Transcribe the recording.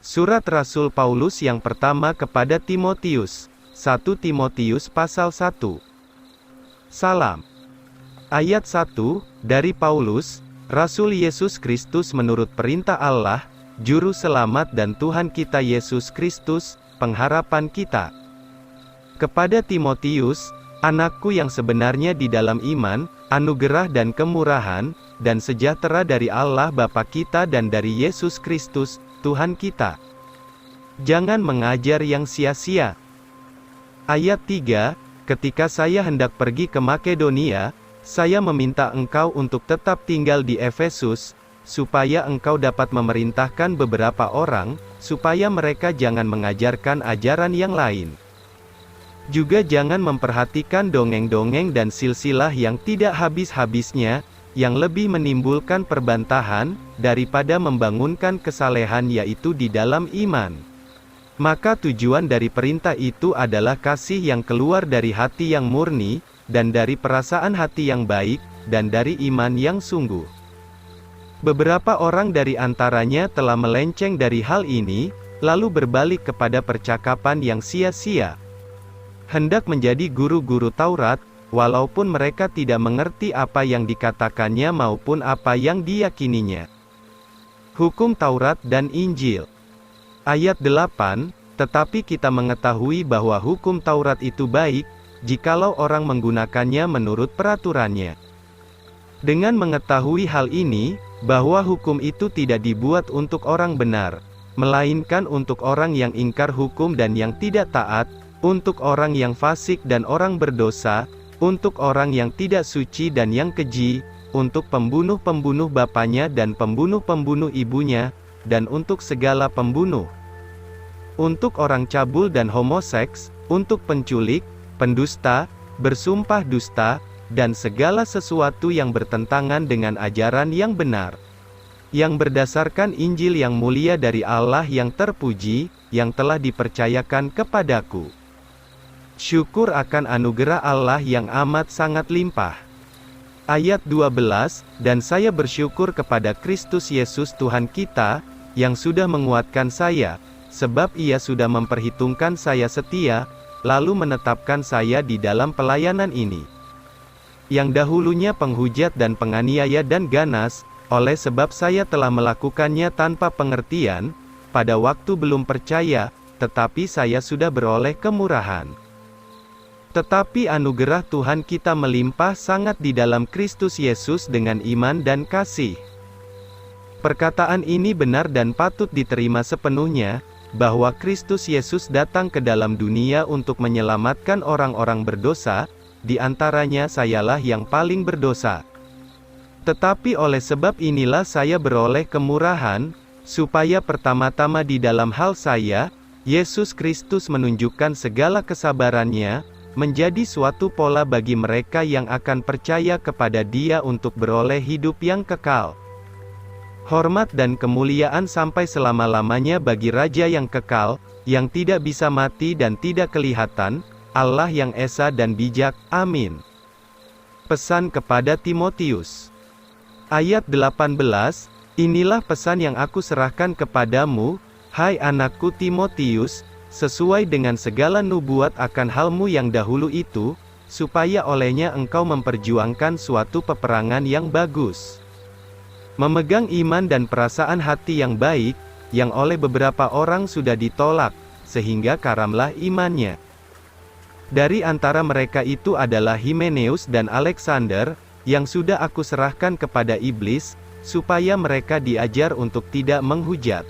Surat Rasul Paulus yang pertama kepada Timotius. 1 Timotius pasal 1. Salam. Ayat 1, dari Paulus, Rasul Yesus Kristus menurut perintah Allah, Juru Selamat dan Tuhan kita Yesus Kristus, pengharapan kita. Kepada Timotius, anakku yang sebenarnya di dalam iman, anugerah dan kemurahan, dan sejahtera dari Allah Bapa kita dan dari Yesus Kristus, Tuhan kita. Jangan mengajar yang sia-sia. Ayat 3, ketika saya hendak pergi ke Makedonia, saya meminta engkau untuk tetap tinggal di Efesus, supaya engkau dapat memerintahkan beberapa orang, supaya mereka jangan mengajarkan ajaran yang lain. Juga jangan memperhatikan dongeng-dongeng dan silsilah yang tidak habis-habisnya, yang lebih menimbulkan perbantahan, daripada membangunkan kesalehan yaitu di dalam iman. Maka tujuan dari perintah itu adalah kasih yang keluar dari hati yang murni, dan dari perasaan hati yang baik, dan dari iman yang sungguh. Beberapa orang dari antaranya telah melenceng dari hal ini, lalu berbalik kepada percakapan yang sia-sia. Hendak menjadi guru-guru Taurat, walaupun mereka tidak mengerti apa yang dikatakannya maupun apa yang diyakininya. Hukum Taurat dan Injil. Ayat 8, tetapi kita mengetahui bahwa hukum Taurat itu baik, jikalau orang menggunakannya menurut peraturannya. Dengan mengetahui hal ini, bahwa hukum itu tidak dibuat untuk orang benar, melainkan untuk orang yang ingkar hukum dan yang tidak taat, untuk orang yang fasik dan orang berdosa, untuk orang yang tidak suci dan yang keji, untuk pembunuh-pembunuh bapanya dan pembunuh-pembunuh ibunya, dan untuk segala pembunuh. Untuk orang cabul dan homoseks, untuk penculik, pendusta, bersumpah dusta, dan segala sesuatu yang bertentangan dengan ajaran yang benar. Yang berdasarkan Injil yang mulia dari Allah yang terpuji, yang telah dipercayakan kepadaku. Syukur akan anugerah Allah yang amat sangat limpah. Ayat 12, dan saya bersyukur kepada Kristus Yesus Tuhan kita, yang sudah menguatkan saya, sebab Ia sudah memperhitungkan saya setia, lalu menetapkan saya di dalam pelayanan ini. Yang dahulunya penghujat dan penganiaya dan ganas, oleh sebab saya telah melakukannya tanpa pengertian, pada waktu belum percaya, tetapi saya sudah beroleh kemurahan. Tetapi anugerah Tuhan kita melimpah sangat di dalam Kristus Yesus dengan iman dan kasih. Perkataan ini benar dan patut diterima sepenuhnya, bahwa Kristus Yesus datang ke dalam dunia untuk menyelamatkan orang-orang berdosa, di antaranya sayalah yang paling berdosa. Tetapi oleh sebab inilah saya beroleh kemurahan, supaya pertama-tama di dalam hal saya, Yesus Kristus menunjukkan segala kesabarannya, menjadi suatu pola bagi mereka yang akan percaya kepada Dia untuk beroleh hidup yang kekal. Hormat dan kemuliaan sampai selama-lamanya bagi Raja yang kekal, yang tidak bisa mati dan tidak kelihatan, Allah yang esa dan bijak. Amin. Pesan kepada Timotius. Ayat 18, inilah pesan yang aku serahkan kepadamu, hai anakku Timotius, sesuai dengan segala nubuat akan halmu yang dahulu itu, supaya olehnya engkau memperjuangkan suatu peperangan yang bagus. Memegang iman dan perasaan hati yang baik, yang oleh beberapa orang sudah ditolak, sehingga karamlah imannya. Dari antara mereka itu adalah Himeneus dan Alexander, yang sudah aku serahkan kepada iblis, supaya mereka diajar untuk tidak menghujat.